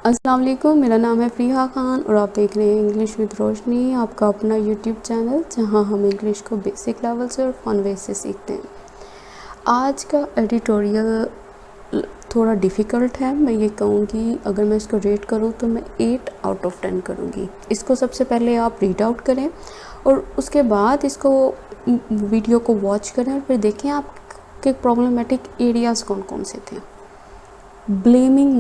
अस्सलाम वालेकुम, मेरा नाम है फ़रीहा खान और आप देख रहे हैं इंग्लिश विद रोशनी, आपका अपना यूट्यूब चैनल जहां हम इंग्लिश को बेसिक लेवल से और फन वे से सीखते हैं। आज का एडिटोरियल थोड़ा डिफ़िकल्ट है। मैं ये कहूँगी, अगर मैं इसको रेट करूँ तो मैं 8 आउट ऑफ 10 करूँगी। इसको सबसे पहले आप रीड आउट करें और उसके बाद इसको वीडियो को वॉच करें और फिर देखें आपके प्रॉब्लमेटिक एरियाज़ कौन कौन से थे। ब्लेमिंग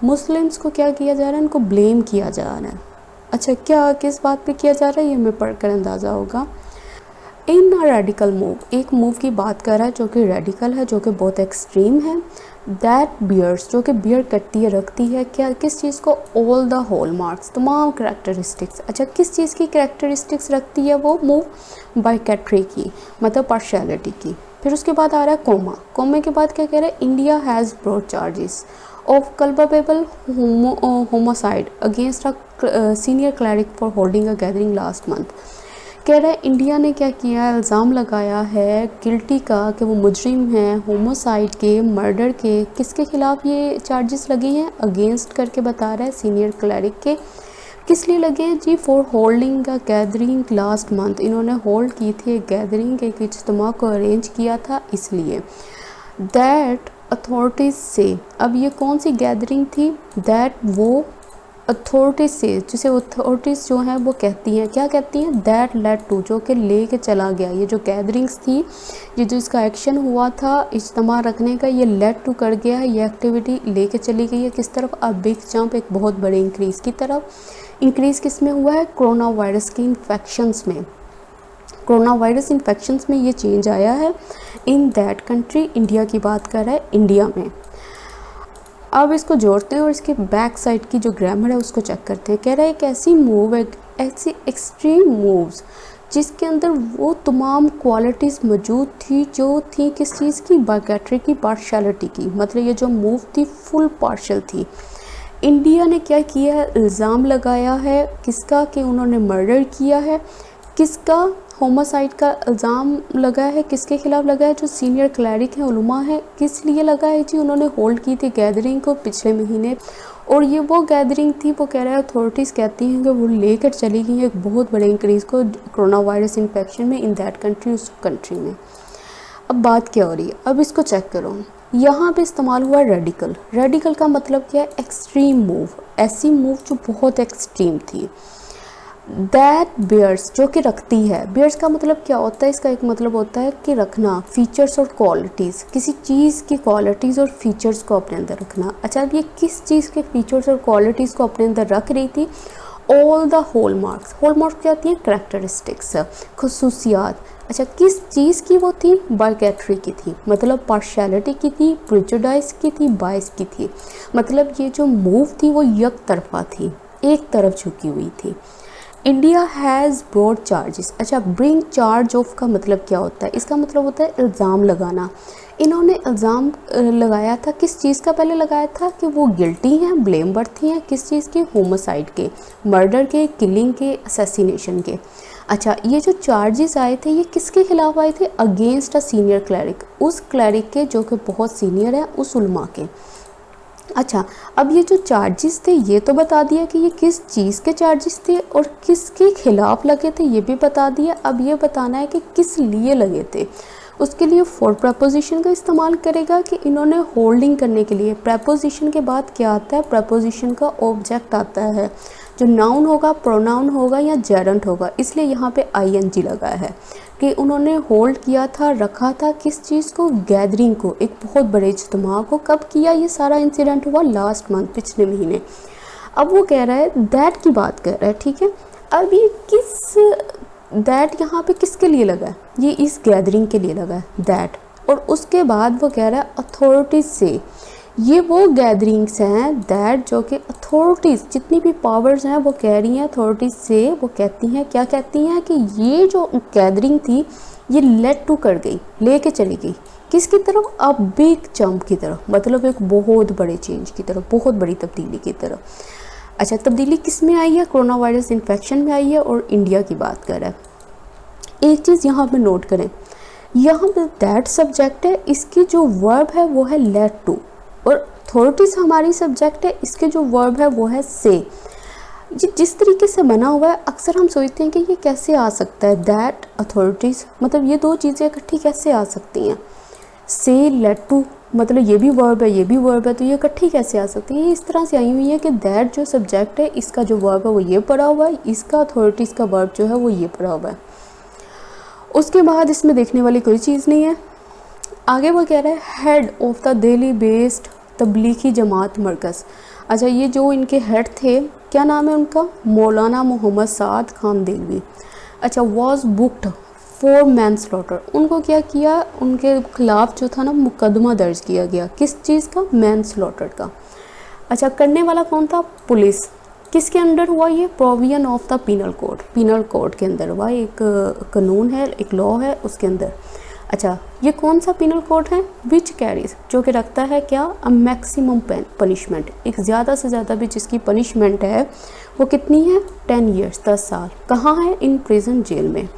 मुस्लिम्स को क्या किया जा रहा है, इनको ब्लेम किया जा रहा है। अच्छा, क्या किस बात पे किया जा रहा है ये हमें पढ़कर अंदाज़ा होगा। इन अ रेडिकल मूव, एक मूव की बात कर रहा है जो कि रेडिकल है, जो कि बहुत एक्सट्रीम है। दैट बियर्स, जो कि बियर करती है, रखती है क्या, किस चीज़ को, ऑल द हॉल मार्क्स, तमाम करेक्टरिस्टिक्स। अच्छा, किस चीज़ की करेक्टरिस्टिक्स रखती है वो मूव, बाइकैट्री की, मतलब पार्शियलिटी की। फिर उसके बाद आ रहा है कोमा, कोमे के बाद क्या कह रहा है, India has brought charges of culpable homicide against a senior cleric for holding a gathering last month. कह रहा है इंडिया ने क्या किया, इल्ज़ाम लगाया है गिल्टी का कि वो मुजरिम हैं, होमोसाइड के, मर्डर के। किसके ख़िलाफ़ ये चार्जेस लगे हैं, अगेंस्ट करके बता रहा है सीनियर क्लरिक के। किस लिए लगे हैं जी, for holding a gathering last month, इन्होंने होल्ड की थी एक गैदरिंग, एक इज्तिमा को अरेंज किया था इसलिए। दैट अथॉरिटीज़ से, अब ये कौन सी गैदरिंग थी, दैट वो अथॉरिटीज़ से, जिसे अथॉरिटीज़ जो हैं वो कहती हैं, क्या कहती हैं, दैट लेड टू, जो कि ले के चला गया। ये जो गैदरिंग्स थी, ये जो इसका एक्शन हुआ था इज्तिमा रखने का, ये लेड टू कर गया है, ये एक्टिविटी ले के चली गई है किस तरफ, अ बिग जंप, एक बहुत बड़े इंक्रीज़ की तरफ। इंक्रीज़ किस में हुआ है, कोरोना वायरस की इन्फेक्शंस में। कोरोना वायरस इन्फेक्शंस में ये चेंज आया है। इन दैट कंट्री, इंडिया की बात कर रहा है, इंडिया में। अब इसको जोड़ते हैं और इसके बैक साइड की जो ग्रामर है उसको चेक करते हैं। कह रहा है एक ऐसी मूव है, ऐसी एक्सट्रीम मूव्स जिसके अंदर वो तमाम क्वालिटीज़ मौजूद थी जो थी किस चीज़ की, बाइकैट्री की, पार्शियलिटी की। मतलब ये जो मूव थी फुल पार्शियल थी। इंडिया ने क्या किया है, इल्ज़ाम लगाया है किसका, कि उन्होंने मर्डर किया है। किसका, होमोसाइड का इल्ज़ाम लगा है, किसके खिलाफ लगा है, जो सीनियर क्लरिक हैं, उलमा है। किस लिए लगा है जी, उन्होंने होल्ड की थी गैदरिंग को पिछले महीने, और ये वो गैदरिंग थी, वो कह रहा है अथॉरिटीज़ कहती हैं कि वो लेकर चली गई एक बहुत बड़े इंक्रीज़ को कोरोना वायरस इन्फेक्शन में इन दैट कंट्री, उस कंट्री में। अब बात क्या हो रही है, अब इसको चेक करो। यहाँ पे इस्तेमाल हुआ रेडिकल। रेडिकल का मतलब क्या है, एक्सट्रीम मूव, ऐसी मूव जो बहुत एक्सट्रीम थी। दैट बियर्स, जो कि रखती है। बियर्स का मतलब क्या होता है, इसका एक मतलब होता है कि रखना, फीचर्स और क्वालिटीज़, किसी चीज़ की क्वालिटीज़ और फीचर्स को अपने अंदर रखना। अच्छा, अब ये किस चीज़ के फीचर्स और क्वालिटीज़ को अपने अंदर रख रही थी, all the hall marks. Hall marks क्या होती हैं, करेक्टरिस्टिक्स, खसूसियात। अच्छा, किस चीज़ की वो थी, बाइकैट्री की थी, मतलब पार्शियलिटी की थी, प्रिजुडाइज की थी, बायस की थी। मतलब ये जो मूव थी वो एक तरफा थी, एक तरफ झुकी हुई थी। India has broad charges. अच्छा, ब्रिंग चार्ज ऑफ का मतलब क्या होता है, इसका मतलब होता है इल्ज़ाम लगाना। इन्होंने इल्ज़ाम लगाया था, किस चीज़ का पहले लगाया था, कि वो गिल्टी हैं, ब्लेम बर्थी हैं, किस चीज़ के, होमोसाइड के, मर्डर के, किलिंग के, असैसिनेशन के। अच्छा, ये जो चार्जेस आए थे ये किसके खिलाफ आए थे, अगेंस्ट अ सीनियर क्लरिक, उस क्लरिक के जो कि बहुत सीनियर है, उस उलमा के। अच्छा, अब ये जो चार्जेस थे ये तो बता दिया कि ये किस चीज़ के चार्जेस थे और किसके खिलाफ लगे थे, ये भी बता दिया। अब ये बताना है कि किस लिए लगे थे। उसके लिए फॉर प्रपोजिशन का इस्तेमाल करेगा कि इन्होंने होल्डिंग करने के लिए। प्रपोजिशन के बाद क्या आता है, प्रपोजिशन का ऑब्जेक्ट आता है, जो नाउन होगा, प्रोनाउन होगा या जेरंट होगा, इसलिए यहाँ पे आईएनजी लगा है कि उन्होंने होल्ड किया था, रखा था किस चीज़ को, गैदरिंग को, एक बहुत बड़े इज्तिमा को। कब किया, ये सारा इंसिडेंट हुआ लास्ट मंथ, पिछले महीने। अब वो कह रहा है दैट की बात कर रहा है, ठीक है। अब ये किस, दैट यहाँ पे किसके लिए लगा है, ये इस गैदरिंग के लिए लगा है दैट। और उसके बाद वो कह रहा है अथॉरिटीज़ से, ये वो गैदरिंग्स हैं दैट, जो कि अथॉरिटीज़, जितनी भी पावर्स हैं वो कह रही हैं अथॉरिटीज़ से, वो कहती हैं, क्या कहती हैं, कि ये जो गैदरिंग थी ये लेड टू कर गई, लेके चली गई किसकी तरफ, अब बिग जंप की तरफ, मतलब एक बहुत बड़े चेंज की तरफ, बहुत बड़ी तब्दीली की तरफ। अच्छा, तब्दीली किस में आई है, कोरोना वायरस इन्फेक्शन में आई है और इंडिया की बात कर रहा है। एक चीज़ यहाँ पे नोट करें, यहाँ पे दैट सब्जेक्ट है, इसकी जो वर्ब है वो है लेड टू, और अथॉरिटीज़ हमारी सब्जेक्ट है, इसके जो वर्ब है वो है से। ये जिस तरीके से बना हुआ है अक्सर हम सोचते हैं कि ये कैसे आ सकता है, दैट अथॉरिटीज़, मतलब ये दो चीज़ें इकट्ठी कैसे आ सकती हैं। से लेट टू, मतलब ये भी वर्ब है ये भी वर्ब है, तो ये इकट्ठी कैसे आ सकती है। ये इस तरह से आई हुई है कि दैट जो सब्जेक्ट है इसका जो वर्ब है वो ये पड़ा हुआ है, इसका अथॉरिटीज़ का वर्ब जो है वो ये पड़ा हुआ है। उसके बाद इसमें देखने वाली कोई चीज़ नहीं है। आगे वो कह रहा है head of the Delhi based Tablighi Jamaat Markaz. अच्छा, ये जो इनके हेड थे क्या नाम है उनका, मौलाना मोहम्मद साद खान देलवी। अच्छा, वॉज बुक्ड फॉर मैनस्लॉटर, उनको क्या किया, उनके खिलाफ जो था ना मुकदमा दर्ज किया गया, किस चीज़ का, मैनस्लॉटर का। अच्छा, करने वाला कौन था, पुलिस। किसके अंडर हुआ ये, provision of the penal code, penal code के अंदर हुआ, एक कानून है, एक लॉ है उसके अंदर। अच्छा, ये कौन सा पीनल कोड है, विच कैरीज, जो कि रखता है क्या, अ मैक्सिमम पनिशमेंट, एक ज़्यादा से ज़्यादा भी जिसकी पनिशमेंट है वो कितनी है, 10 ईयर्स, 10 साल। कहाँ है, इन प्रिजन, जेल में।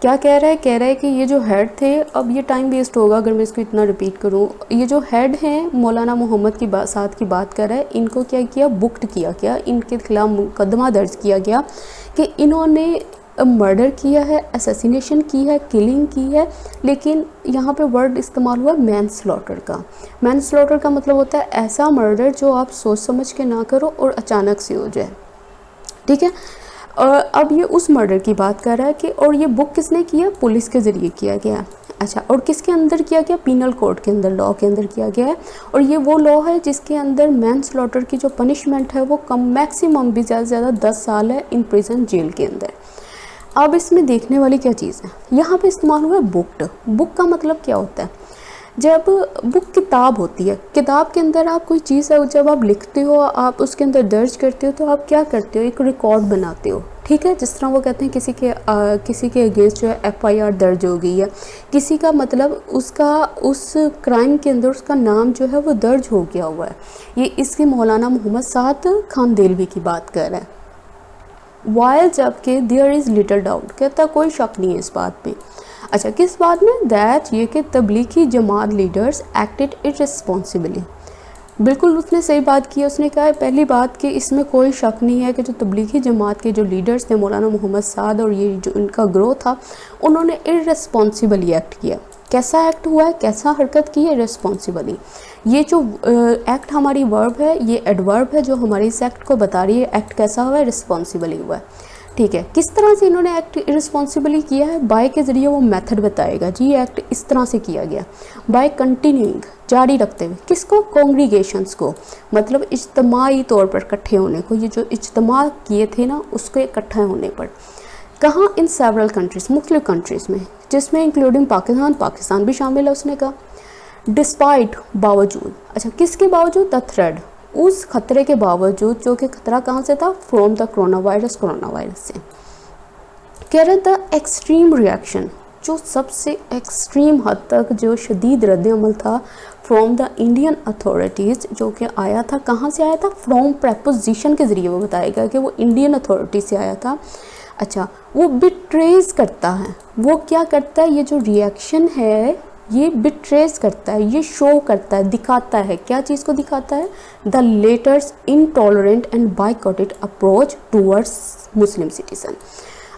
क्या कह रहा है कि ये जो हेड थे, अब ये टाइम वेस्ट होगा अगर मैं इसको इतना रिपीट करूँ, ये जो हेड हैं मौलाना मोहम्मद की साथ की बात कर रहा है, इनको क्या किया, बुक्ड किया गया, इनके खिलाफ मुकदमा दर्ज किया गया कि इन्होंने मर्डर किया है, असैसिनेशन की है, किलिंग की है, लेकिन यहाँ पे वर्ड इस्तेमाल हुआ मैनस्लॉटर का। मैनस्लॉटर का मतलब होता है ऐसा मर्डर जो आप सोच समझ के ना करो और अचानक से हो जाए, ठीक है। और अब ये उस मर्डर की बात कर रहा है कि, और ये बुक किसने किया, पुलिस के ज़रिए किया गया। अच्छा, और किसके अंदर किया गया, पीनल कोड के अंदर, लॉ के अंदर किया गया है। और ये वो लॉ है जिसके अंदर मैनस्लॉटर की जो पनिशमेंट है वो कम, मैक्सिमम भी ज़्यादा से ज़्यादा 10 साल है इन प्रिजन, जेल के अंदर। अब इसमें देखने वाली क्या चीज़ है, यहाँ पे इस्तेमाल हुआ है बुक्ड। बुक का मतलब क्या होता है, जब बुक किताब होती है, किताब के अंदर आप कोई चीज़ है जब आप लिखते हो, आप उसके अंदर दर्ज करते हो, तो आप क्या करते हो, एक रिकॉर्ड बनाते हो, ठीक है। जिस तरह वो कहते हैं किसी के अगेंस्ट जो है FIR दर्ज हो गई है, किसी का मतलब उसका उस क्राइम के अंदर उसका नाम जो है वो दर्ज हो गया हुआ है। ये इसके मौलाना मोहम्मद साद खान देलवी की बात कर रहा है। वाइल, जबकि देयर इज़ लिटिल डाउट, कहता कोई शक नहीं है इस बात पे। अच्छा, किस बात में, दैट ये कि Tablighi Jamaat leaders acted irresponsibly. बिल्कुल उसने सही बात की, उसने कहा है पहली बात कि इसमें कोई शक नहीं है कि जो तबलीगी जमात के जो लीडर्स थे मौलाना मोहम्मद साद और ये जो इनका ग्रोह था, उन्होंने इररिस्पॉन्सिबली एक्ट किया। कैसा एक्ट हुआ है, कैसा हरकत की है, रिस्पॉन्सिबली। ये जो एक्ट हमारी वर्ब है, ये एडवर्ब है जो हमारे इस एक्ट को बता रही है एक्ट कैसा हुआ है, रिस्पॉन्सिबली हुआ है, ठीक है। किस तरह से इन्होंने एक्ट इररिस्पॉन्सिबली किया है, बाय के ज़रिए वो मेथड बताएगा जी, ये एक्ट इस तरह से किया गया, बाय कंटिन्यूइंग, जारी रखते हुए, किसको, कॉन्ग्रीगेशंस को, मतलब इज्तमाही तौर पर इकट्ठे होने को, ये जो इज्तमा किए थे ना उसके इकट्ठे होने पर। कहाँ, इन सेवरल कंट्रीज़, मुख्तलिफ कंट्रीज़ में, जिसमें इंक्लूडिंग पाकिस्तान भी शामिल है, उसने कहा। डिस्पाइट, बावजूद, अच्छा किसके बावजूद, द थ्रेड, उस खतरे के बावजूद, जो कि खतरा कहाँ से था, फ्रॉम द कोरोना वायरस से। कह रहे द एक्सट्रीम रिएक्शन, जो सबसे एक्सट्रीम हद तक जो शदीद रद्द-ए-अमल था, फ्रॉम द इंडियन अथॉरिटीज़, जो कि आया था, कहाँ से आया था, फ्रॉम प्रेपोजिशन के ज़रिए वो बताएगा कि वो इंडियन अथॉरिटी से आया था। अच्छा, वो बिट्रेज करता है, वो क्या करता है, ये जो रिएक्शन है ये बिट्रेस करता है, ये शो करता है, दिखाता है, क्या चीज़ को दिखाता है, the letters intolerant and बायकॉटेड approach towards Muslim citizen.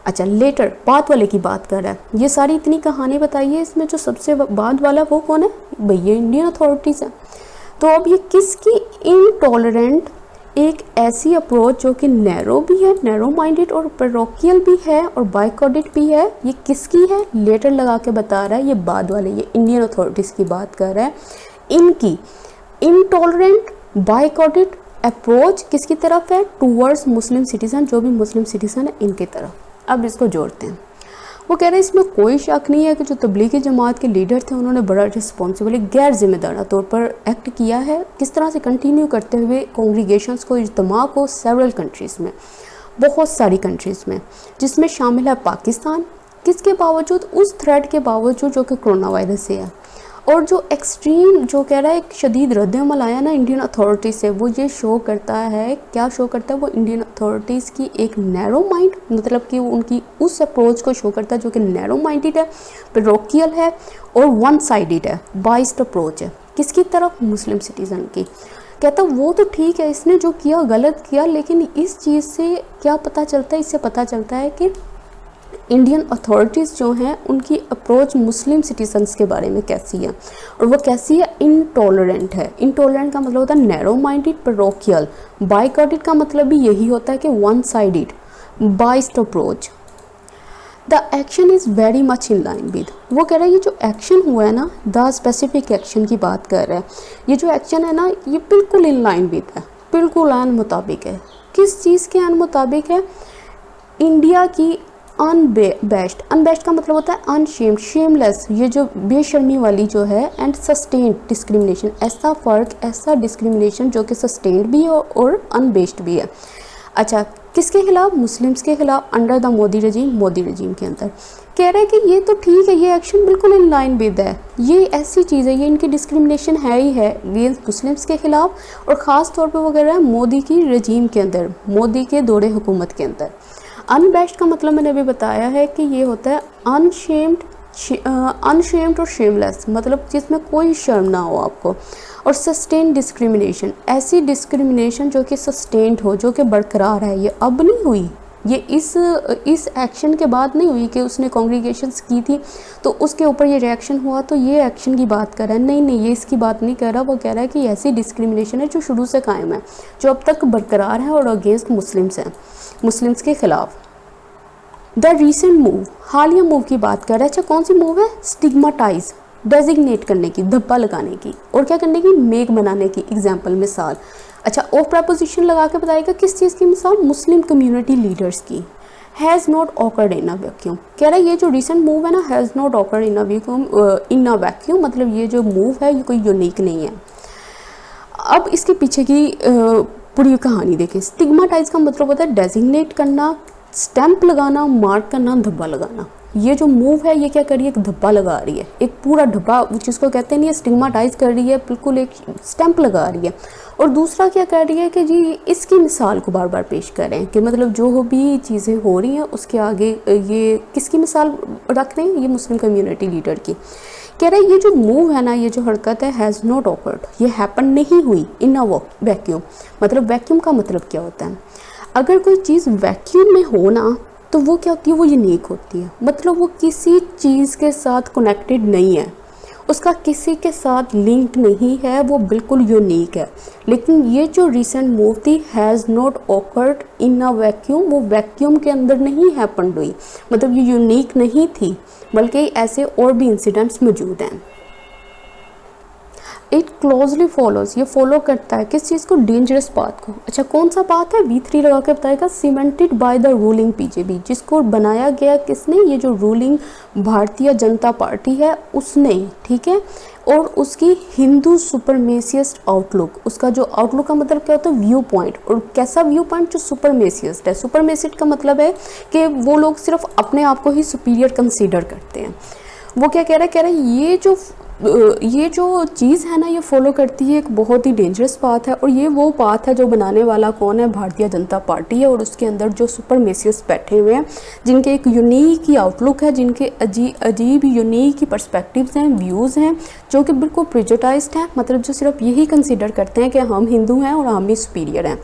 अच्छा, लेटर, बाद वाले की बात कर रहा है, ये सारी इतनी कहानी बताई है, इसमें जो सबसे बाद वाला वो कौन है, भैया इंडियन अथॉरिटीज़ है। तो अब ये किसकी, इनटॉलरेंट, एक ऐसी अप्रोच जो कि नैरो भी है, नैरो माइंडेड, और पैरोकियल भी है, और बायकॉटेड भी है, ये किसकी है, लेटर लगा के बता रहा है, ये बाद वाले, ये इंडियन अथॉरिटीज़ की बात कर रहा है। इनकी इनटॉलरेंट बायकॉटेड अप्रोच किसकी तरफ है, टूवर्ड्स मुस्लिम सिटीज़न, जो भी मुस्लिम सिटीज़न है इनकी तरफ। अब इसको जोड़ते हैं, वो कह रहे हैं इसमें कोई शक नहीं है कि जो तबलीगी जमात के लीडर थे उन्होंने बड़ा रिस्पॉन्सिबली, गैर जिम्मेदार तौर पर एक्ट किया है। किस तरह से, कंटिन्यू करते हुए कॉन्ग्रीगेशंस को, इज्तिमा को, सेवरल कंट्रीज़ में, बहुत सारी कंट्रीज़ में, जिसमें शामिल है पाकिस्तान। किसके बावजूद, उस थ्रेट के बावजूद जो कि कोरोना वायरस से है, और जो एक्सट्रीम, जो कह रहा है एक शदीद रद्द-ए-अमल आया ना इंडियन अथॉरिटी से, वो ये शो करता है, क्या शो करता है, वो इंडियन अथॉरिटीज़ की एक नैरो माइंड, मतलब कि वो उनकी उस अप्रोच को शो करता है जो कि नैरो माइंडेड है, पैरोकियल है, और वन साइडेड है, बाइस्ड अप्रोच है, किसकी तरफ, मुस्लिम सिटीज़न की। कहता वो तो ठीक है, इसने जो किया गलत किया, लेकिन इस चीज़ से क्या पता चलता है, इससे पता चलता है कि इंडियन अथॉरिटीज़ जो हैं उनकी अप्रोच मुस्लिम सिटीजन्स के बारे में कैसी है, और वो कैसी है, इनटॉलरेंट है। इनटॉलरेंट का मतलब होता है नैरो माइंडेड, पैरोकियल। बाइकॉटेड का मतलब भी यही होता है कि one sided, biased approach. The action is very much in line with, वो कह रहा है ये जो एक्शन हुआ है ना, द स्पेसिफिक एक्शन की बात कर रहा है, ये जो एक्शन है ना ये बिल्कुल इन लाइन विद है, बिल्कुल आन मुताबिक है। किस चीज़ के आन मुताबिक है? इंडिया की अनबेस्ड, अनबेस्ड का मतलब होता है अनशेम्ड, शेमलेस, ये जो बेशर्मी वाली जो है, एंड सस्टेन्ड डिस्क्रिमिनेशन, ऐसा फ़र्क, ऐसा डिस्क्रिमिनेशन जो कि सस्टेन्ड भी है और अनबेस्ड भी है। अच्छा, किसके खिलाफ? मुस्लिम्स के खिलाफ, अंडर द मोदी रजीम, मोदी रजीम के अंदर। कह रहे हैं कि ये तो ठीक है, ये एक्शन बिल्कुल इन लाइन विद है, ये ऐसी चीज़ है, ये इनकी डिस्क्रिमिनेशन है ही है अगेंस्ट मुस्लिम्स के खिलाफ, और ख़ास तौर पे वो कह रहा है मोदी की रजीम के अंदर, मोदी के दौरे हुकूमत के अंदर। अनबेस्ड का मतलब मैंने अभी बताया है कि ये होता है अनशेम्ड, अनशेम्ड और शेमलेस, मतलब जिसमें कोई शर्म ना हो आपको, और सस्टेन डिस्क्रिमिनेशन, ऐसी डिस्क्रिमिनेशन जो कि सस्टेन्ड हो, जो कि बरकरार है। ये अब नहीं हुई, ये इस एक्शन के बाद नहीं हुई कि उसने कॉन्ग्रीगेशंस की थी तो उसके ऊपर ये रिएक्शन हुआ तो ये एक्शन की बात कर रहा है। नहीं नहीं, ये इसकी बात नहीं कर रहा, वो कह रहा है कि ऐसी डिस्क्रिमिनेशन है जो शुरू से कायम है, जो अब तक बरकरार है और अगेंस्ट मुस्लिम्स हैं, मुस्लिम्स के खिलाफ। द रीसेंट मूव, हालिया मूव की बात कर रहा है। अच्छा, कौन सी मूव है? स्टिग्माटाइज, डेजिग्नेट करने की, धब्बा लगाने की, और क्या करने की? मेक बनाने की, एग्जाम्पल, मिसाल। अच्छा, ऑफ प्रपोजिशन लगा के बताएगा किस चीज़ की मिसाल? मुस्लिम कम्युनिटी लीडर्स की। Has not occurred in a vacuum, कह रहा है ये जो रिसेंट मूव है ना, has not occurred in a vacuum, मतलब ये जो मूव है ये कोई यूनिक नहीं है। अब इसके पीछे की पूरी कहानी देखें। स्टिग्माटाइज का मतलब होता है डेजिग्नेट करना, स्टैंप लगाना, मार्क करना, धब्बा लगाना। ये जो मूव है ये क्या कर रही है? एक धब्बा लगा रही है, एक पूरा धब्बा जिसको कहते नहीं है, स्टिग्माटाइज कर रही है, बिल्कुल एक स्टैंप लगा रही है। और दूसरा क्या कर रही है कि जी इसकी मिसाल को बार बार पेश कर रहे हैं कि मतलब जो भी चीज़ें हो रही हैं उसके आगे ये किसकी मिसाल रख रहे हैं? ये मुस्लिम कम्युनिटी लीडर की। कह रहे हैं ये जो मूव है ना, ये जो हरकत है, हैज़ नॉट ऑकर्ड, ये हैपन नहीं हुई इन अ वैक्यूम। मतलब वैक्यूम का मतलब क्या होता है? अगर कोई चीज़ वैक्यूम में हो ना तो वो क्या होती है? वो यूनिक होती है, मतलब वो किसी चीज़ के साथ कनेक्टेड नहीं है, उसका किसी के साथ लिंक नहीं है, वो बिल्कुल यूनिक है। लेकिन ये जो रिसेंट मूव थी, has not occurred in a vacuum, वो वैक्यूम के अंदर नहीं हैपन हुई, मतलब ये यूनिक नहीं थी, बल्कि ऐसे और भी इंसिडेंट्स मौजूद हैं। इट क्लोजली फॉलोज, ये फॉलो करता है किस चीज़ को? डेंजरस पाथ को। अच्छा, कौन सा पाथ है? V3 लगा के बताएगा। Cemented by the ruling BJP, जिसको बनाया गया किसने? ये जो रूलिंग भारतीय जनता पार्टी है उसने, ठीक है। और उसकी हिंदू सुपरमेसियस्ट आउटलुक, उसका जो आउटलुक का मतलब क्या होता है? View point. और कैसा व्यू पॉइंट? जो सुपरमेसियस्ट है। सुपरमेसिस्ट का मतलब है कि वो लोग सिर्फ अपने आप को ही सुपीरियर कंसीडर करते हैं। वो क्या कह रहा है? कह रहा है ये जो चीज़ है ना, ये फॉलो करती है एक बहुत ही डेंजरस पाथ है, और ये वो पाथ है जो बनाने वाला कौन है? भारतीय जनता पार्टी है। और उसके अंदर जो सुपरमेसियस बैठे हुए हैं, जिनके एक यूनिक ही आउटलुक है, जिनके अजीब यूनिक ही पर्सपेक्टिव्स हैं, व्यूज़ हैं, जो कि बिल्कुल प्रेजुडाइज्ड हैं, मतलब जो सिर्फ यही कंसिडर करते हैं कि हम हिंदू हैं और हम ही सुपीरियर हैं।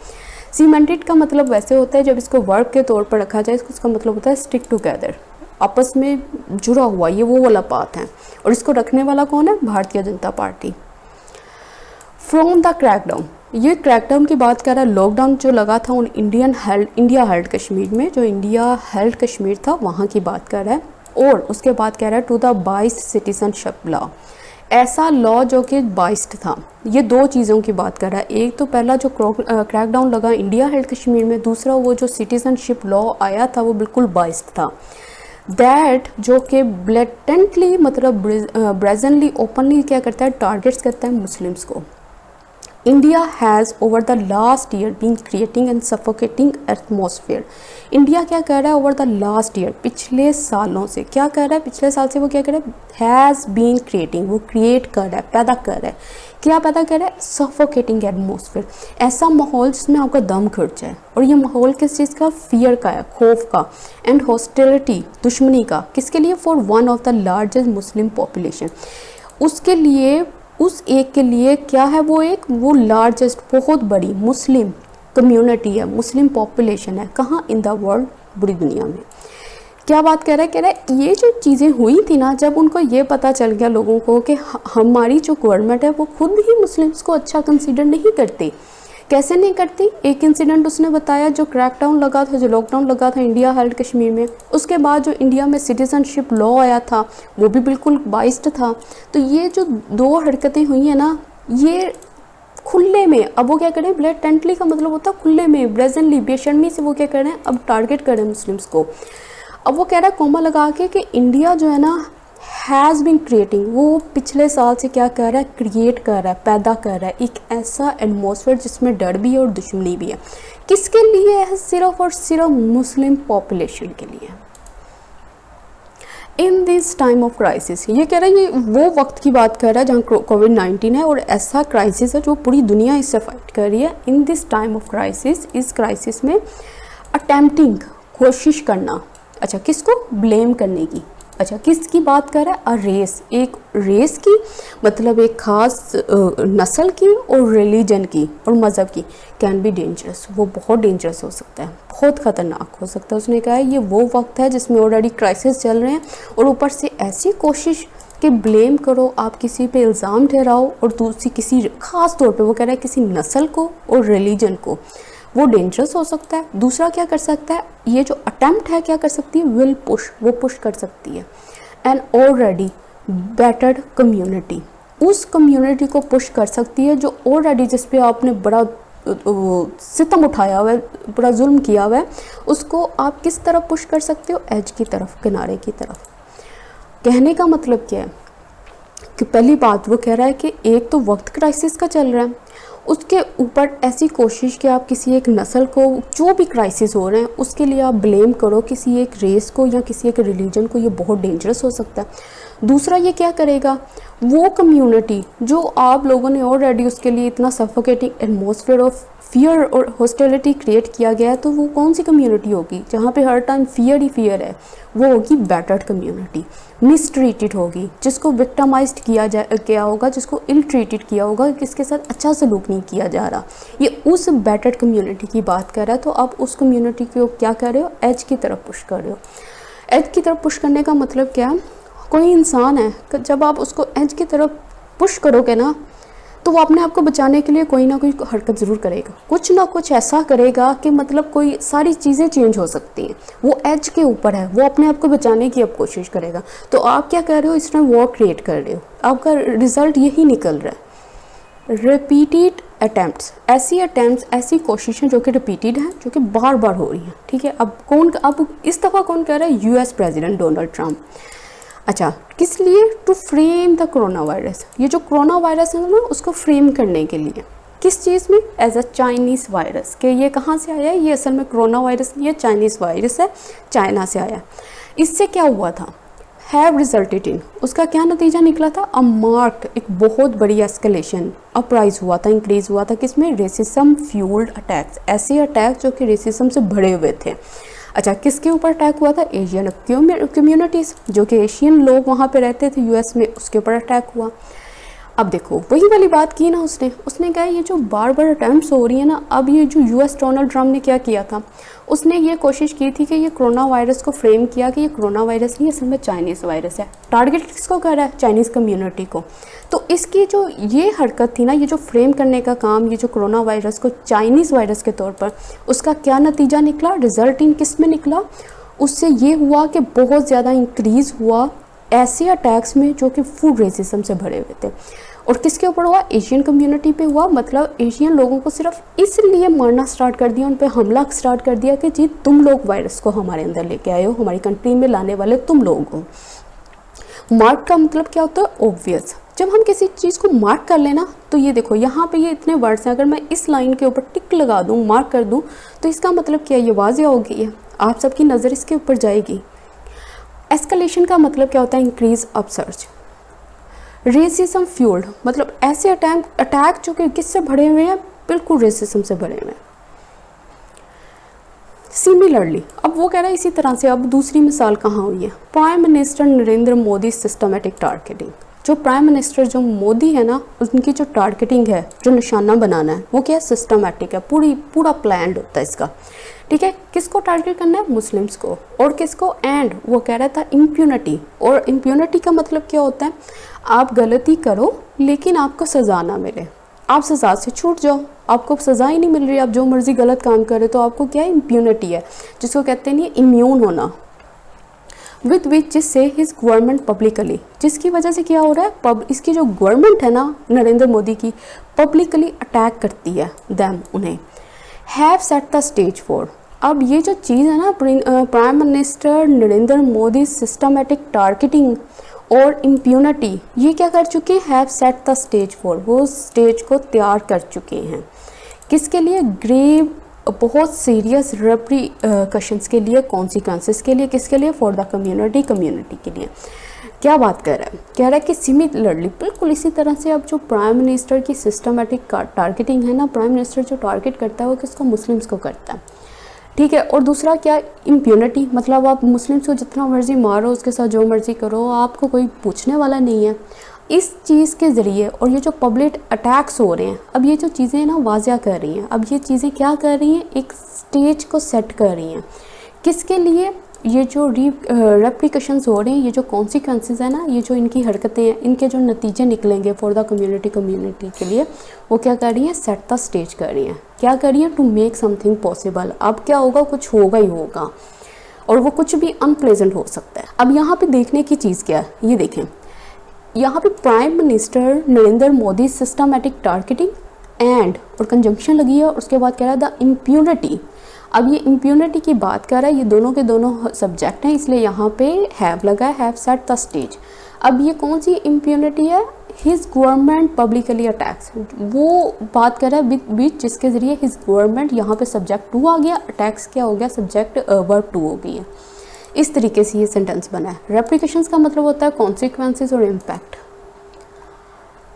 सीमेंटेड का मतलब वैसे होता है जब इसको वर्ब के तौर पर रखा जाए, इसका मतलब होता है स्टिक टुगेदर, आपस में जुड़ा हुआ, ये वो वाला पाथ है। और इसको रखने वाला कौन है? Bharatiya Janata party. From the crackdown, ये क्रैकडाउन की बात कर रहा है, लॉकडाउन जो लगा था उन इंडिया हेल्ड कश्मीर में, जो इंडिया हेल्ड कश्मीर था वहाँ की बात कर रहा है। और उसके बाद कह रहा है to the biased citizenship law, ऐसा लॉ जो कि बाइस्ड था। ये दो चीज़ों की बात कर रहा है, एक तो पहला जो क्रैकडाउन लगा इंडिया हेल्ड कश्मीर में, दूसरा वो जो सिटीजनशिप लॉ आया था वो बिल्कुल बाइस्ड था। दैट जो कि ब्लेटेंटली, मतलब ब्रेजेंटली, ओपनली क्या करता है? टारगेट्स करता है मुस्लिम्स को। India has over the last year been creating and suffocating atmosphere. India क्या कर रहा है? ओवर द लास्ट ईयर, पिछले सालों से क्या कर रहा है? पिछले साल से वो क्या कर रहा है? हैज़ बीन क्रिएटिंग, वो क्रिएट कर रहा है, पैदा कर रहा है। क्या पैदा कर रहा है? सफोकेटिंग एटमॉस्फेयर, ऐसा माहौल जिसमें आपका दम घुट जाए। और ये माहौल किस चीज़ का? फियर का है, खौफ का, एंड हॉस्टिलिटी, दुश्मनी का। किसके लिए? For one of the largest Muslim population, उसके लिए उस एक के लिए क्या है, वो लार्जेस्ट बहुत बड़ी मुस्लिम कम्युनिटी है, मुस्लिम पॉपुलेशन है, कहाँ, इन द वर्ल्ड, पूरी दुनिया में। क्या बात कह रहा है ये जो चीज़ें हुई थी ना, जब उनको ये पता चल गया लोगों को कि हमारी जो गवर्नमेंट है वो खुद ही मुस्लिम्स को अच्छा कंसीडर नहीं करती। कैसे नहीं करती, एक इंसिडेंट उसने बताया, जो क्रैकडाउन लगा था, जो लॉकडाउन लगा था इंडिया हेल्ड कश्मीर में, उसके बाद जो इंडिया में सिटीजनशिप लॉ आया था वो भी बिल्कुल बाइस्ड था। तो ये जो दो हरकतें हुई हैं ना, ये खुले में, अब वो क्या करें, ब्लेटेंटली का मतलब होता है खुले में, ब्रेजेंटली, बेशर्मी से वो क्या कर रहे हैं, अब टारगेट कर रहे हैं मुस्लिम्स को। अब वो कह रहा है कोमा लगा के कि इंडिया जो है ना हैज़ बीन क्रिएटिंग, वो पिछले साल से क्या कर रहा है, क्रिएट कर रहा है, पैदा कर रहा है एक ऐसा एटमॉस्फेयर जिसमें डर भी है और दुश्मनी भी है। किसके लिए है, सिर्फ और सिर्फ मुस्लिम पॉपुलेशन के लिए। In this time of crisis, ये कह रहा है, ये वो वक्त की बात कर रहा है जहाँ कोविड-19 है और ऐसा क्राइसिस है जो पूरी दुनिया इससे फाइट कर रही है। In this time of crisis, इस क्राइसिस में अटेम्प्टिंग, कोशिश करना, अच्छा किसको, ब्लेम करने की, अच्छा किसकी बात कर रहा है, अ रेस, एक रेस की, मतलब एक ख़ास नस्ल की और रिलीजन की और मज़हब की, कैन बी डेंजरस, वो बहुत डेंजरस हो सकता है, बहुत ख़तरनाक हो सकता है। उसने कहा है ये वो वक्त है जिसमें ऑलरेडी क्राइसिस चल रहे हैं और ऊपर से ऐसी कोशिश कि ब्लेम करो, आप किसी पे इल्ज़ाम ठहराओ और दूसरी किसी ख़ास तौर पे वो कह रहा है किसी नस्ल को और रिलीजन को, वो डेंजरस हो सकता है। दूसरा क्या कर सकता है, ये जो अटेम्प्ट है क्या कर सकती है, विल पुश, वो पुश कर सकती है। एंड ऑलरेडी बैटर्ड कम्युनिटी, उस कम्युनिटी को पुश कर सकती है जो ऑलरेडी, जिस पे आपने बड़ा सितम उठाया हुआ है, बड़ा जुल्म किया हुआ है, उसको आप किस तरफ पुश कर सकते हो, एज की तरफ, किनारे की तरफ। कहने का मतलब क्या है कि पहली बात वो कह रहा है कि एक तो वक्त क्राइसिस का चल रहा है, उसके ऊपर ऐसी कोशिश कि आप किसी एक नस्ल को, जो भी क्राइसिस हो रहे हैं उसके लिए आप ब्लेम करो किसी एक रेस को या किसी एक रिलीजन को, ये बहुत डेंजरस हो सकता है। दूसरा ये क्या करेगा, वो कम्युनिटी जो आप लोगों ने ऑलरेडी उसके लिए इतना सफोकेटिंग एटमॉस्फेयर ऑफ फियर और हॉस्टिलिटी क्रिएट किया गया है, तो वो कौन सी कम्युनिटी होगी जहाँ पे हर टाइम फियर ही फियर है, वो होगी बैटर्ड कम्युनिटी, मिसट्रीटेड होगी, जिसको विक्टिमाइज्ड किया होगा, जिसको इल ट्रीटेड किया होगा, किसके साथ अच्छा सलूक नहीं किया जा रहा, ये उस बैटर्ड कम्युनिटी की बात कर रहा है। तो आप उस कम्युनिटी को क्या कर रहे हो, एज की तरफ पुश कर रहे हो। एज की तरफ पुश करने का मतलब क्या है, कोई इंसान है, जब आप उसको एज की तरफ पुश करोगे ना, तो वो अपने आप को बचाने के लिए कोई ना कोई हरकत ज़रूर करेगा, कुछ ना कुछ ऐसा करेगा कि मतलब कोई सारी चीज़ें चेंज हो सकती हैं। वो एज के ऊपर है, वो अपने आप को बचाने की अब कोशिश करेगा। तो आप क्या कर रहे हो, इस टाइम वॉर क्रिएट कर रहे हो, आपका रिजल्ट यही निकल रहा है। रिपीटेड अटैम्प्ट्स, ऐसी कोशिशें जो कि रिपीटेड हैं, जो कि बार बार हो रही हैं, ठीक है। अब इस दफ़ा कौन कह रहा है, यूएस प्रेसिडेंट डोनाल्ड ट्रंप। अच्छा, किस लिए, to frame the corona virus, ये जो कोरोना वायरस है ना, उसको फ्रेम करने के लिए, किस चीज़ में, एज अ चाइनीज़ वायरस, कि ये कहाँ से आया है, ये असल में कोरोना वायरस नहीं है, चाइनीज़ वायरस है, चाइना से आया। इससे क्या हुआ था, हैव रिजल्टेड इन, उसका क्या नतीजा निकला था, अ मार्क्ड, एक बहुत बड़ी एस्केलेशन, अपराइज हुआ था, इंक्रीज़ हुआ था, किसमें, रेसिज्म फ्यूल्ड अटैक्स, ऐसे अटैक जो कि रेसिज्म से भरे हुए थे। अच्छा, किसके ऊपर अटैक हुआ था, एशियन कम्युनिटीज़, जो कि एशियन लोग वहाँ पे रहते थे यूएस में, उसके ऊपर अटैक हुआ। अब देखो वही वाली बात की ना, उसने कहा ये जो बार बार अटैम्प्ट्स हो रही है ना, अब ये जो यूएस डोनाल्ड ट्रंप ने क्या किया था, उसने ये कोशिश की थी कि ये कोरोना वायरस को फ्रेम किया कि ये कोरोना वायरस नहीं, असल में चाइनीज़ वायरस है। टारगेट किसको कर रहा है, चाइनीज़ कम्युनिटी को। तो इसकी जो ये हरकत थी ना, ये जो फ्रेम करने का काम, ये जो कोरोना वायरस को चाइनीज़ वायरस के तौर पर, उसका क्या नतीजा निकला, रिजल्ट इन किस में निकला, उससे ये हुआ कि बहुत ज़्यादा इंक्रीज़ हुआ ऐसे अटैक्स में जो कि फूड रेसिज्म से भरे हुए थे। और किसके ऊपर हुआ, एशियन कम्युनिटी पे हुआ। मतलब एशियन लोगों को सिर्फ इसलिए मारना स्टार्ट कर दिया, उन पे हमला स्टार्ट कर दिया कि जी तुम लोग वायरस को हमारे अंदर लेके आए हो, हमारी कंट्री में लाने वाले तुम लोग हो। मार्क का मतलब क्या होता है, ऑब्वियस। जब हम किसी चीज़ को मार्क कर लेना, तो ये देखो यहाँ पे ये इतने वर्ड्स हैं, अगर मैं इस लाइन के ऊपर टिक लगा दूँ, मार्क कर दूँ, तो इसका मतलब क्या, ये वाज़ेह हो गई है, आप सबकी नज़र इसके ऊपर जाएगी। एस्केलेशन का मतलब क्या होता है, इंक्रीज अपसर्ज। रेसिज्म फ्यूल्ड, मतलब ऐसे अटैक जो कि किससे भरे हुए हैं, बिल्कुल रेसिज्म से भरे हुए हैं। सिमिलरली, अब वो कह रहा है इसी तरह से, अब दूसरी मिसाल कहाँ हुई है, prime minister Narendra Modi systematic targeting. जो प्राइम मिनिस्टर जो मोदी है ना, उनकी जो टारगेटिंग है, जो निशाना बनाना है, वो क्या है, सिस्टमैटिक है, पूरा प्लान्ड होता है इसका। ठीक है, किसको टारगेट करना है, मुस्लिम्स को, और किसको, एंड वो कह रहा था इम्प्यूनिटी। और इम्प्यूनिटी का मतलब क्या होता है, आप गलती करो लेकिन आपको सज़ा ना मिले, आप सज़ा से छूट जाओ, आपको सज़ा ही नहीं मिल रही, आप जो मर्ज़ी गलत काम करे तो आपको क्या है, इम्प्यूनिटी है, जिसको कहते हैं इम्यून होना। विद विच, जिससे हिज गवर्नमेंट पब्लिकली, जिसकी वजह से क्या हो रहा है, इसकी जो गवर्नमेंट है ना नरेंद्र मोदी की, पब्लिकली अटैक करती है दैम, उन्हें। Have set the stage for, अब ये जो चीज़ है ना, prime minister Narendra Modi systematic targeting और इम्प्यूनिटी, ये क्या कर चुके हैं, have set the stage for, वो स्टेज को तैयार कर चुके हैं, किसके लिए, ग्रेव, बहुत सीरियस रेप्रिकॉशंस के लिए, कॉन्सिक्वेंसेस के लिए, किसके लिए, फॉर द कम्युनिटी के लिए। क्या बात कर रहा है, कह रहा है कि सिमिलरली, बिल्कुल इसी तरह से अब जो प्राइम मिनिस्टर की सिस्टमेटिक टारगेटिंग है ना, प्राइम मिनिस्टर जो टारगेट करता है वो किसको, मुस्लिम्स को करता है। ठीक है, और दूसरा क्या, इम्प्यूनिटी, मतलब आप मुस्लिम्स को जितना मर्जी मारो, उसके साथ जो मर्जी करो, आपको कोई पूछने वाला नहीं है। इस चीज़ के ज़रिए, और ये जो पब्लिक अटैक्स हो रहे हैं, अब ये जो चीज़ें ना वाज़िया कर रही हैं, अब ये चीज़ें क्या कर रही हैं, एक स्टेज को सेट कर रही हैं, किसके लिए, ये जो रेप्लिकेशंस हो रहे हैं, ये जो कॉन्सिक्वेंसेस है ना, ये जो इनकी हरकतें हैं, इनके जो नतीजे निकलेंगे फॉर द कम्युनिटी के लिए, वो क्या कर रही हैं, सेट द स्टेज कर रही हैं, क्या कर रही हैं, टू मेक समथिंग पॉसिबल। अब क्या होगा, कुछ होगा ही होगा, और वो कुछ भी अनप्लेजेंट हो सकता है। अब यहाँ पे देखने की चीज़ क्या है, ये देखें, यहाँ पे prime minister Narendra Modi systematic targeting and, और कंजंक्शन लगी है, और उसके बाद कह रहा है द इम्प्यूनिटी। अब ये इम्प्यूनिटी की बात कर रहा है, ये दोनों के दोनों सब्जेक्ट हैं, इसलिए यहाँ पे हैव लगा है, हैव सेट द स्टेज। अब ये कौन सी इम्प्यूनिटी है, हिज गवर्नमेंट पब्लिकली अटैक्स, वो बात कर रहा है विच, जिसके ज़रिए हिज गवर्नमेंट, यहाँ पे सब्जेक्ट 2 आ गया, अटैक्स क्या हो गया, सब्जेक्ट वर्ब 2 हो गई है। इस तरीके से ये सेंटेंस बना है। रेप्लिकेशंस का मतलब होता है कॉन्सिक्वेंसेस और इम्पैक्ट।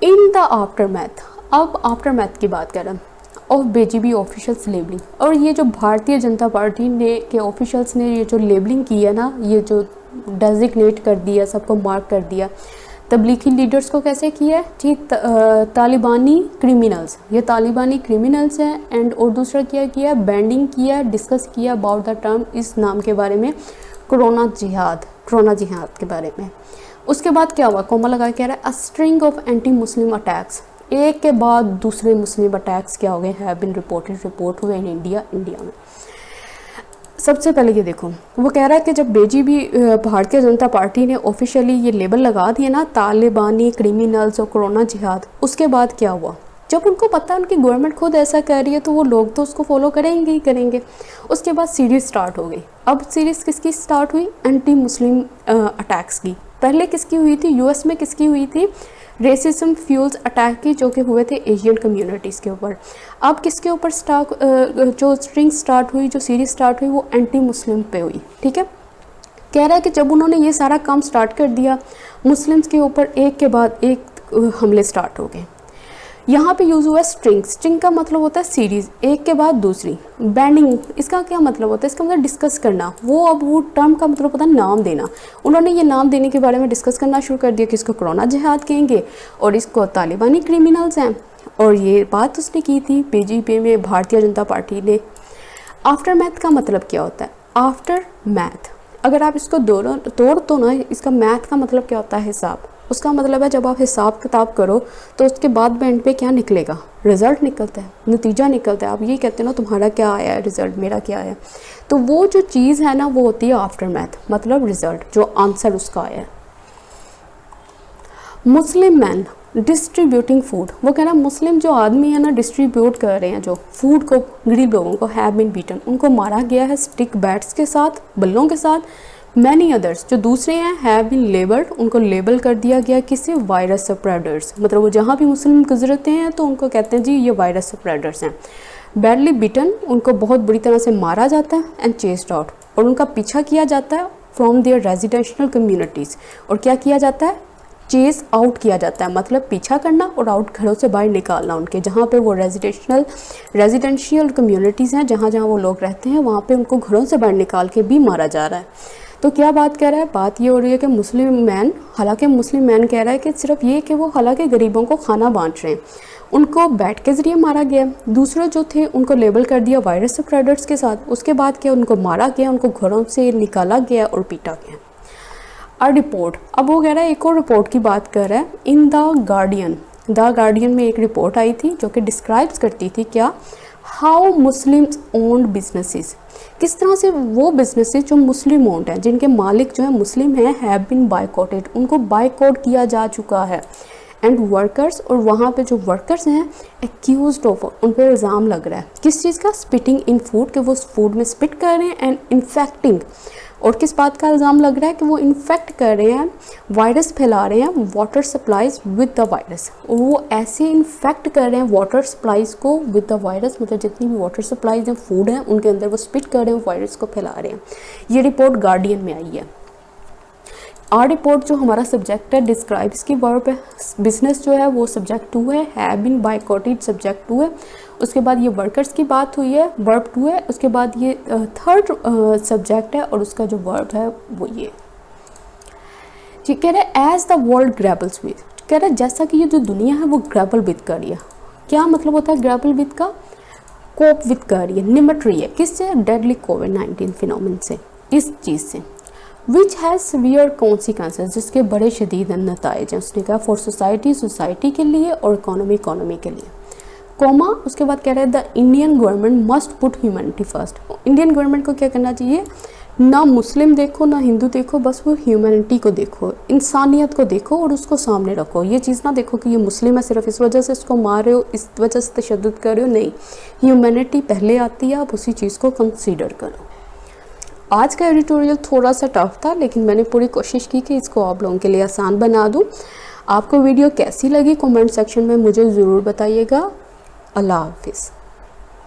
इन द आफ्टरमैथ, अब आफ्टरमैथ की बात करें, ऑफ बीजेपी ऑफिशियल्स लेबलिंग, और ये जो भारतीय जनता पार्टी ने के ऑफिशियल्स ने ये जो लेबलिंग की है ना, ये जो डेजिग्नेट कर दिया, सबको मार्क कर दिया, तबलीगी लीडर्स को कैसे किया है जी, तालिबानी क्रिमिनल्स, ये तालिबानी क्रिमिनल्स हैं। एंड और दूसरा क्या किया, बैंडिंग किया, डिस्कस किया अबाउट द टर्म, इस नाम के बारे में, कोरोना जिहाद के बारे में। उसके बाद क्या हुआ, कोमा लगा कह रहा है, a string of anti Muslim attacks, एक के बाद दूसरे मुस्लिम अटैक्स क्या हो गए, हैव बीन रिपोर्ट हुए इन इंडिया में। सबसे पहले ये देखो, वो कह रहा है कि जब बीजेपी भारतीय जनता पार्टी ने ऑफिशियली ये लेबल लगा दिया ना, तालिबानी क्रिमिनल्स और कोरोना जिहाद, उसके बाद क्या हुआ, जब उनको पता है उनकी गवर्नमेंट खुद ऐसा कर रही है तो वो लोग तो उसको फॉलो करेंगे ही करेंगे। उसके बाद सीरीज़ स्टार्ट हो गई। अब सीरीज़ किसकी स्टार्ट हुई, एंटी मुस्लिम अटैक्स की। पहले किसकी हुई थी, यूएस में किसकी हुई थी, रेसिज्म फ्यूल्स अटैक की, जो कि हुए थे एशियन कम्युनिटीज़ के ऊपर। अब किसके ऊपर जो स्ट्रिंग स्टार्ट हुई, जो सीरीज़ स्टार्ट हुई, वो एंटी मुस्लिम पे हुई। ठीक है, कह रहा है कि जब उन्होंने ये सारा काम स्टार्ट कर दिया, मुस्लिम्स के ऊपर एक के बाद एक हमले स्टार्ट हो गए। यहाँ पे यूज़ हुआ स्ट्रिंग। स्ट्रिंग का मतलब होता है सीरीज़, एक के बाद दूसरी। बैंडिंग, इसका क्या मतलब होता है, इसका मतलब डिस्कस करना। अब वो टर्म का मतलब होता है नाम देना। उन्होंने ये नाम देने के बारे में डिस्कस करना शुरू कर दिया कि इसको कोरोना जिहाद कहेंगे और इसको तालिबानी क्रिमिनल्स हैं। और ये बात उसने की थी बीजेपी में, भारतीय जनता पार्टी ने। आफ्टर मैथ का मतलब क्या होता है, आफ्टर मैथ अगर आप इसको तोड़ तो ना, इसका मैथ का मतलब क्या होता है, हिसाब। उसका मतलब है जब आप हिसाब किताब करो तो उसके बाद एंड पे क्या निकलेगा, रिज़ल्ट निकलता है, नतीजा निकलता है। आप ये कहते हो ना तुम्हारा क्या आया है, रिज़ल्ट मेरा क्या आया। तो वो जो चीज़ है ना वो होती है आफ्टर मैथ, मतलब रिज़ल्ट, जो आंसर उसका आया है। मुस्लिम मैन डिस्ट्रीब्यूटिंग फूड, वो कह रहा है मुस्लिम जो आदमी है ना डिस्ट्रीब्यूट कर रहे हैं जो फूड को गरीब लोगों को, हैव बीन बीटन, उनको मारा गया है स्टिक बैट्स के साथ, बल्लों के साथ। मैनी अदर्स जो दूसरे हैं हैव बीन लेबल्ड, उनको लेबल कर दिया गया किसी वायरस स्प्रेडर्स, मतलब वो जहाँ भी मुस्लिम गुजरते हैं तो उनको कहते हैं जी ये वायरस स्प्रेडर्स हैं। बैडली बीटन, उनको बहुत बुरी तरह से मारा जाता है। एंड चेस्ड आउट, और उनका पीछा किया जाता है फ्रॉम देयर रेजिडेंशियल कम्युनिटीज़। और क्या किया जाता है, चेस आउट किया जाता है, मतलब पीछा करना और आउट, घरों से बाहर निकालना उनके, जहाँ पे वो रेजिडेंशियल कम्युनिटीज़ हैं, जहाँ जहाँ वो लोग रहते हैं वहाँ पे उनको घरों से बाहर निकाल के भी मारा जा रहा है। तो क्या बात कर रहा है, बात ये हो रही है कि मुस्लिम मैन, हालांकि मुस्लिम मैन कह रहा है कि सिर्फ ये कि वो हालांकि गरीबों को खाना बांट रहे हैं, उनको बैट के ज़रिए मारा गया। दूसरे जो थे उनको लेबल कर दिया वायरस स्प्रेडर्स के साथ। उसके बाद क्या, उनको मारा गया, उनको घरों से निकाला गया और पीटा गया। और रिपोर्ट, अब वो कह रहा है, एक और रिपोर्ट की बात कर रहा है। इन द गार्डियन में एक रिपोर्ट आई थी जो कि डिस्क्राइब्स करती थी क्या, हाउ मुस्लिम्स ओन्ड बिजनेसेस, किस तरह से वो बिजनेसेस जो मुस्लिम ओन्ड हैं, जिनके मालिक जो है मुस्लिम हैं, हैव बीन बायकॉटेड, उनको बायकॉट किया जा चुका है। एंड वर्कर्स, और वहाँ पे जो वर्कर्स हैं एक्यूज्ड ऑफ, उन पर इल्ज़ाम लग रहा है किस चीज़ का, स्पिटिंग इन फूड, कि वो फूड में स्पिट कर रहे हैं, एंड इन्फेक्टिंग, और किस बात का इल्ज़ाम लग रहा है कि वो इन्फेक्ट कर रहे हैं, वायरस फैला रहे हैं water supplies with the virus, और वो ऐसे इन्फेक्ट कर रहे हैं वाटर सप्लाईज को विद द वायरस, मतलब जितनी भी वाटर सप्लाईज हैं, फूड हैं, उनके अंदर वो स्पिट कर रहे हैं, वायरस को फैला रहे हैं। ये रिपोर्ट गार्डियन में आई है। आर रिपोर्ट जो हमारा सब्जेक्ट है डिस्क्राइब्स की वर्ब है, बिजनेस जो है वो सब्जेक्ट 2 है, हैव बीन बायकॉटेड सब्जेक्ट 2 है। उसके बाद ये वर्कर्स की बात हुई है, वर्ब 2 है। उसके बाद ये थर्ड सब्जेक्ट है और उसका जो वर्ब है वो ये जी। कह रहे हैं एज द वर्ल्ड ग्रैबल्स विद, कह रहे हैं जैसा कि ये जो दुनिया है वो ग्रैबल विद कर रही है। क्या मतलब होता है ग्रैबल विद का, कोप विद कर रही है, निमट रही है, किससे, डेडली कोविड-19 फिनोमेन से, इस चीज़ से। विच हैज़ सीवियर कॉन्सिक्वेंसेज, जिसके बड़े शदीद नताइज हैं। उसने कहा फॉर सोसाइटी के लिए, और इकोनॉमी के लिए, कोमा। उसके बाद कह रहे हैं the Indian government must put humanity first. Indian government को क्या करना चाहिए, ना मुस्लिम देखो ना हिंदू देखो, बस वो ह्यूमैनिटी को देखो, इंसानियत को देखो और उसको सामने रखो। ये चीज़ ना देखो कि ये मुस्लिम है सिर्फ इस वजह से इसको मार रहे हो, इस वजह से तशद्दुद कर रहे हो, नहीं, ह्यूमैनिटी पहले आती है, आप उसी चीज़ को कंसीडर करो। आज का एडिटोरियल थोड़ा सा टफ था, लेकिन मैंने पूरी कोशिश की कि इसको आप लोगों के लिए आसान बना दूं। आपको वीडियो कैसी लगी कमेंट सेक्शन में मुझे ज़रूर बताइएगा। अल्लाह हाफिज़।